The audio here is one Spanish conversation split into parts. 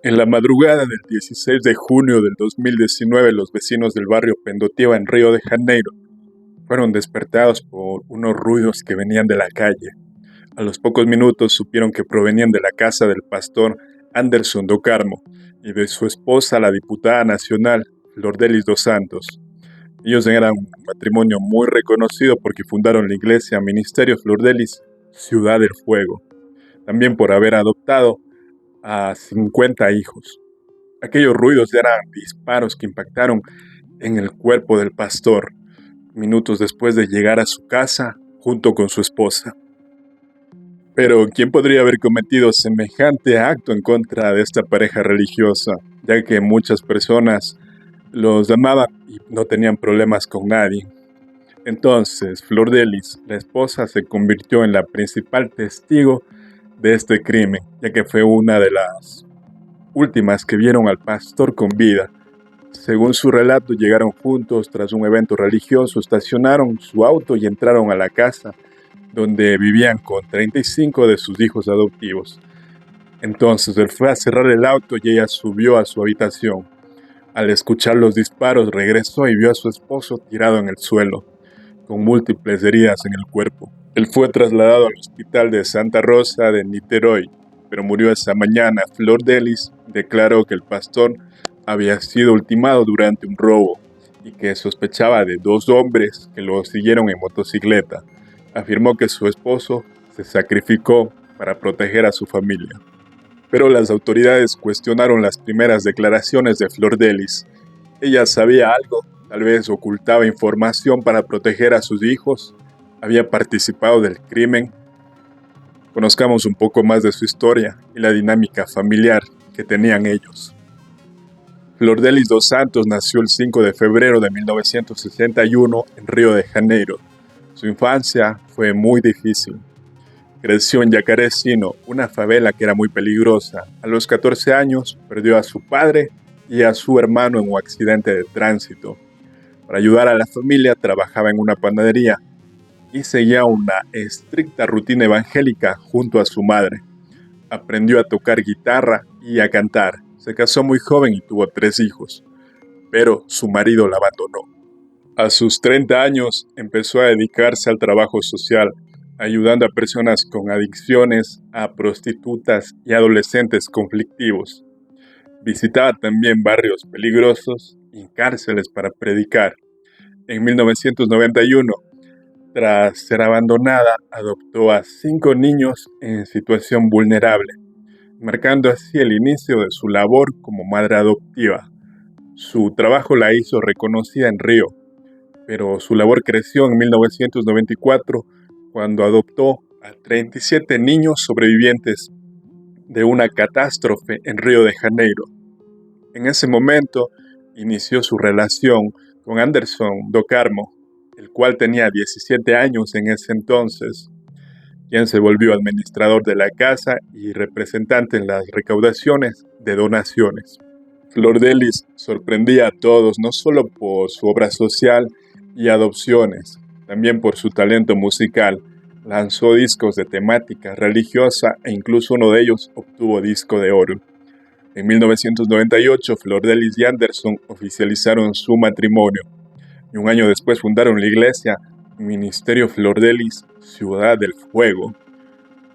En la madrugada del 16 de junio del 2019, los vecinos del barrio Pendotiba en Río de Janeiro fueron despertados por unos ruidos que venían de la calle. A los pocos minutos supieron que provenían de la casa del pastor Anderson do Carmo y de su esposa, la diputada nacional Flordelis dos Santos. Ellos eran un matrimonio muy reconocido porque fundaron la iglesia Ministerio Flordelis Ciudad del Fuego, también por haber adoptado a 50 hijos. Aquellos ruidos eran disparos que impactaron en el cuerpo del pastor minutos después de llegar a su casa junto con su esposa. Pero ¿quién podría haber cometido semejante acto en contra de esta pareja religiosa? Ya que muchas personas los amaban y no tenían problemas con nadie. Entonces, Flordelis, la esposa, se convirtió en la principal testigo de este crimen, ya que fue una de las últimas que vieron al pastor con vida. Según su relato, llegaron juntos tras un evento religioso, estacionaron su auto y entraron a la casa donde vivían con 35 de sus hijos adoptivos. Entonces él fue a cerrar el auto y ella subió a su habitación. Al escuchar los disparos, regresó y vio a su esposo tirado en el suelo, con múltiples heridas en el cuerpo. Él fue trasladado al hospital de Santa Rosa de Niterói, pero murió esa mañana. Flordelis declaró que el pastor había sido ultimado durante un robo y que sospechaba de 2 hombres que lo siguieron en motocicleta. Afirmó que su esposo se sacrificó para proteger a su familia. Pero las autoridades cuestionaron las primeras declaraciones de Flordelis. Ella sabía algo, tal vez ocultaba información para proteger a sus hijos, había participado del crimen. Conozcamos un poco más de su historia y la dinámica familiar que tenían ellos. Flordelis dos Santos nació el 5 de febrero de 1961 en Río de Janeiro. Su infancia fue muy difícil. Creció en Yacarecino, una favela que era muy peligrosa. A los 14 años perdió a su padre y a su hermano en un accidente de tránsito. Para ayudar a la familia trabajaba en una panadería y seguía una estricta rutina evangélica junto a su madre. Aprendió a tocar guitarra y a cantar. Se casó muy joven y tuvo 3 hijos, pero su marido la abandonó. A sus 30 años empezó a dedicarse al trabajo social, ayudando a personas con adicciones, a prostitutas y adolescentes conflictivos. Visitaba también barrios peligrosos y cárceles para predicar. En 1991, tras ser abandonada, adoptó a 5 niños en situación vulnerable, marcando así el inicio de su labor como madre adoptiva. Su trabajo la hizo reconocida en Río, pero su labor creció en 1994 cuando adoptó a 37 niños sobrevivientes de una catástrofe en Río de Janeiro. En ese momento inició su relación con Anderson do Carmo, el cual tenía 17 años en ese entonces, quien se volvió administrador de la casa y representante en las recaudaciones de donaciones. Flordelis sorprendía a todos no solo por su obra social y adopciones, también por su talento musical. Lanzó discos de temática religiosa e incluso uno de ellos obtuvo disco de oro. En 1998, Flordelis y Anderson oficializaron su matrimonio y un año después fundaron la iglesia Ministerio Flordelis Ciudad del Fuego,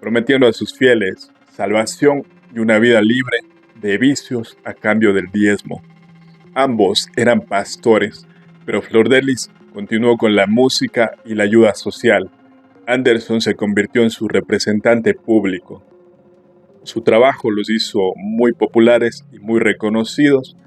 prometiendo a sus fieles salvación y una vida libre de vicios a cambio del diezmo. Ambos eran pastores, pero Flordelis continuó con la música y la ayuda social. Anderson se convirtió en su representante público. Su trabajo los hizo muy populares y muy reconocidos.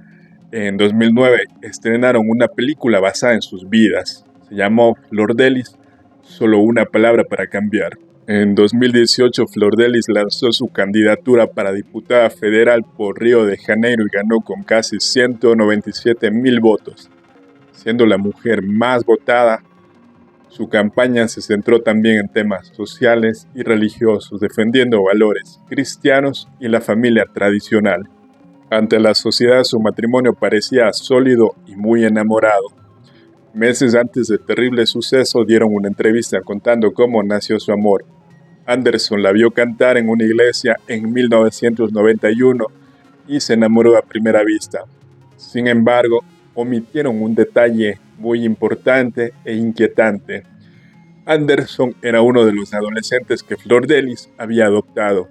En 2009 estrenaron una película basada en sus vidas. Se llamó Flordelis, solo una palabra para cambiar. En 2018, Flordelis lanzó su candidatura para diputada federal por Río de Janeiro y ganó con casi 197,000 votos, siendo la mujer más votada. Su campaña se centró también en temas sociales y religiosos, defendiendo valores cristianos y la familia tradicional. Ante la sociedad, su matrimonio parecía sólido y muy enamorado. Meses antes del terrible suceso, dieron una entrevista contando cómo nació su amor. Anderson la vio cantar en una iglesia en 1991 y se enamoró a primera vista. Sin embargo, omitieron un detalle muy importante e inquietante. Anderson era uno de los adolescentes que Flor Delis había adoptado.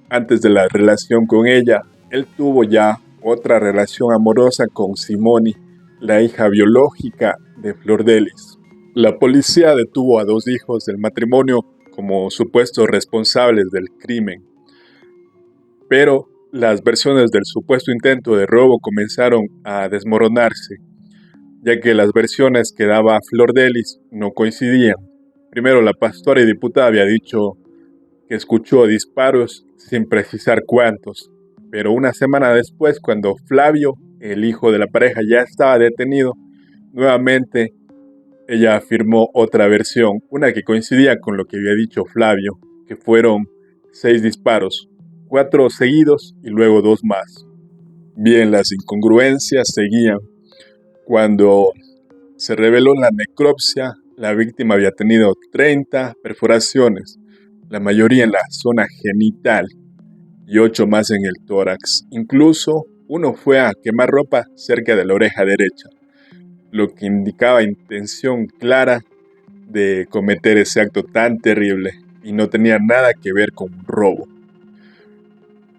Antes de la relación con ella, él tuvo ya otra relación amorosa con Simone, la hija biológica de Flor Delis. La policía detuvo a 2 hijos del matrimonio como supuestos responsables del crimen, pero las versiones del supuesto intento de robo comenzaron a desmoronarse, ya que las versiones que daba Flor Delis no coincidían. Primero, la pastora y diputada había dicho que escuchó disparos sin precisar cuántos, pero una semana después, cuando Flavio, el hijo de la pareja, ya estaba detenido, nuevamente ella afirmó otra versión, una que coincidía con lo que había dicho Flavio, que fueron 6 disparos, 4 seguidos y luego 2 más. Bien, las incongruencias seguían. Cuando se reveló la necropsia, la víctima había tenido 30 perforaciones, la mayoría en la zona genital y 8 más en el tórax. Incluso uno fue a quemar ropa cerca de la oreja derecha, lo que indicaba intención clara de cometer ese acto tan terrible y no tenía nada que ver con un robo.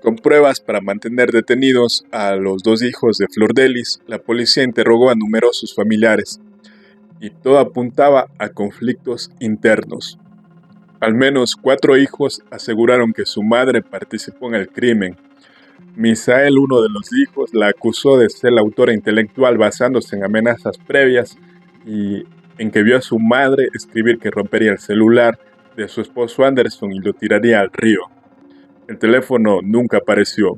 Con pruebas para mantener detenidos a los 2 hijos de Flor Delis, la policía interrogó a numerosos familiares y todo apuntaba a conflictos internos. Al menos 4 hijos aseguraron que su madre participó en el crimen. Misael, uno de los hijos, la acusó de ser la autora intelectual basándose en amenazas previas y en que vio a su madre escribir que rompería el celular de su esposo Anderson y lo tiraría al río. El teléfono nunca apareció.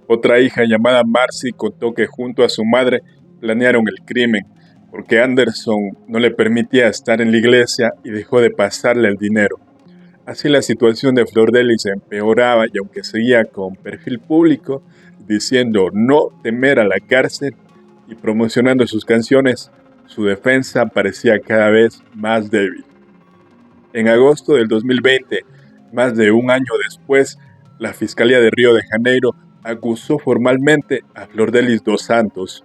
Otra hija llamada Marcy contó que junto a su madre planearon el crimen porque Anderson no le permitía estar en la iglesia y dejó de pasarle el dinero. Así la situación de Flor Delis se empeoraba y aunque seguía con perfil público, diciendo no temer a la cárcel y promocionando sus canciones, su defensa parecía cada vez más débil. En agosto del 2020, más de un año después, la Fiscalía de Río de Janeiro acusó formalmente a Flor Delis dos Santos,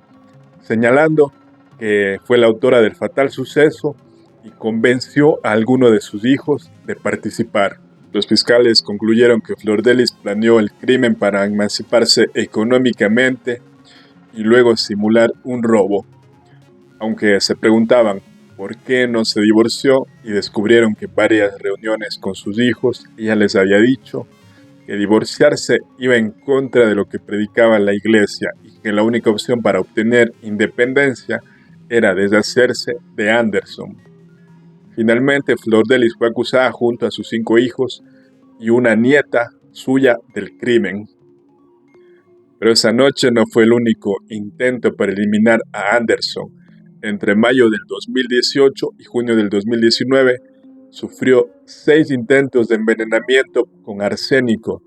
señalando que fue la autora del fatal suceso y convenció a alguno de sus hijos de participar. Los fiscales concluyeron que Flor Delis planeó el crimen para emanciparse económicamente y luego simular un robo, aunque se preguntaban por qué no se divorció y descubrieron que varias reuniones con sus hijos ella les había dicho que divorciarse iba en contra de lo que predicaba la iglesia y que la única opción para obtener independencia era deshacerse de Anderson. Finalmente, Flor Delis fue acusada junto a sus 5 hijos y una nieta suya del crimen. Pero esa noche no fue el único intento para eliminar a Anderson. Entre mayo del 2018 y junio del 2019, sufrió 6 intentos de envenenamiento con arsénico,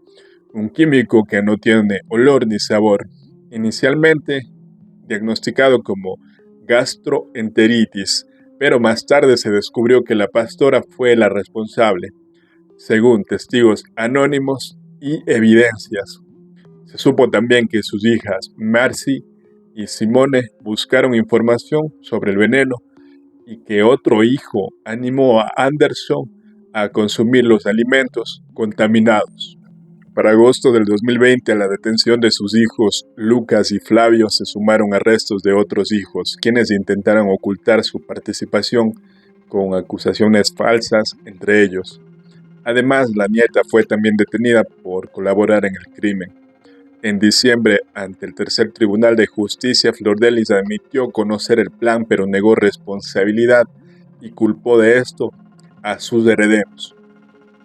un químico que no tiene olor ni sabor. Inicialmente diagnosticado como gastroenteritis, pero más tarde se descubrió que la pastora fue la responsable, según testigos anónimos y evidencias. Se supo también que sus hijas Marcy y Simone buscaron información sobre el veneno y que otro hijo animó a Anderson a consumir los alimentos contaminados. Para agosto del 2020, a la detención de sus hijos Lucas y Flavio se sumaron arrestos de otros hijos, quienes intentaron ocultar su participación con acusaciones falsas entre ellos. Además, la nieta fue también detenida por colaborar en el crimen. En diciembre, ante el tercer tribunal de justicia, Flor Delis admitió conocer el plan, pero negó responsabilidad y culpó de esto a sus herederos.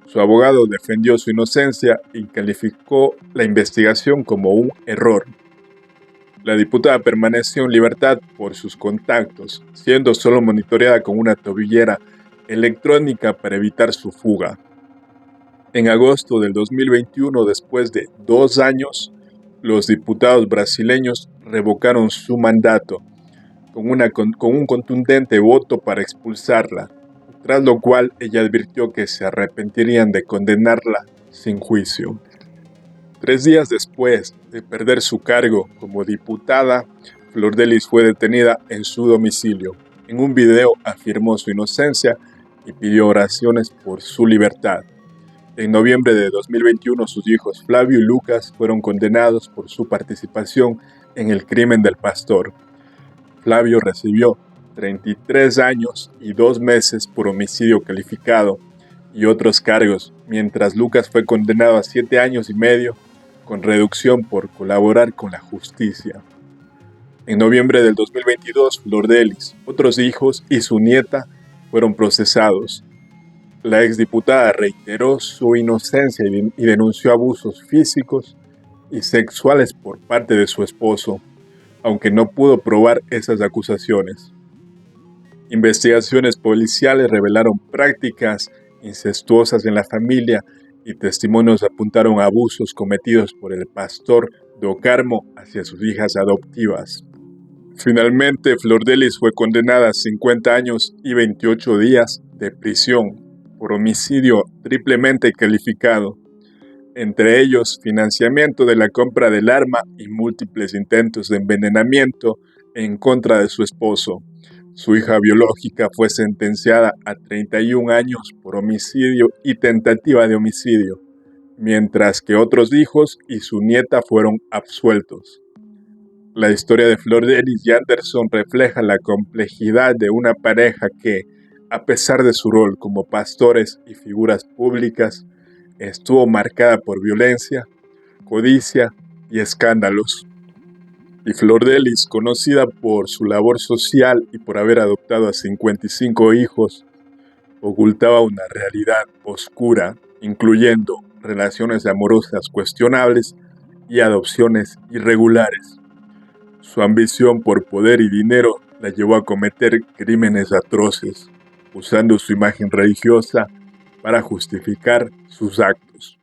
Su abogado defendió su inocencia y calificó la investigación como un error. La diputada permaneció en libertad por sus contactos, siendo solo monitoreada con una tobillera electrónica para evitar su fuga. En agosto del 2021, después de 2 años, los diputados brasileños revocaron su mandato con un contundente voto para expulsarla, tras lo cual ella advirtió que se arrepentirían de condenarla sin juicio. 3 días después de perder su cargo como diputada, Flor de Lis fue detenida en su domicilio. En un video afirmó su inocencia y pidió oraciones por su libertad. En noviembre de 2021, sus hijos Flavio y Lucas fueron condenados por su participación en el crimen del pastor. Flavio recibió 33 años y 2 meses por homicidio calificado y otros cargos, mientras Lucas fue condenado a 7 años y medio con reducción por colaborar con la justicia. En noviembre del 2022, Flor de Lis, otros hijos y su nieta fueron procesados. La exdiputada reiteró su inocencia y denunció abusos físicos y sexuales por parte de su esposo, aunque no pudo probar esas acusaciones. Investigaciones policiales revelaron prácticas incestuosas en la familia y testimonios apuntaron a abusos cometidos por el pastor Do Carmo hacia sus hijas adoptivas. Finalmente, Flor de Lis fue condenada a 50 años y 28 días de prisión por homicidio triplemente calificado, entre ellos financiamiento de la compra del arma y múltiples intentos de envenenamiento en contra de su esposo. Su hija biológica fue sentenciada a 31 años por homicidio y tentativa de homicidio, mientras que otros hijos y su nieta fueron absueltos. La historia de Flor de Lis y Anderson refleja la complejidad de una pareja que, a pesar de su rol como pastores y figuras públicas, estuvo marcada por violencia, codicia y escándalos. Y Flor de Lis, conocida por su labor social y por haber adoptado a 55 hijos, ocultaba una realidad oscura, incluyendo relaciones amorosas cuestionables y adopciones irregulares. Su ambición por poder y dinero la llevó a cometer crímenes atroces, usando su imagen religiosa para justificar sus actos.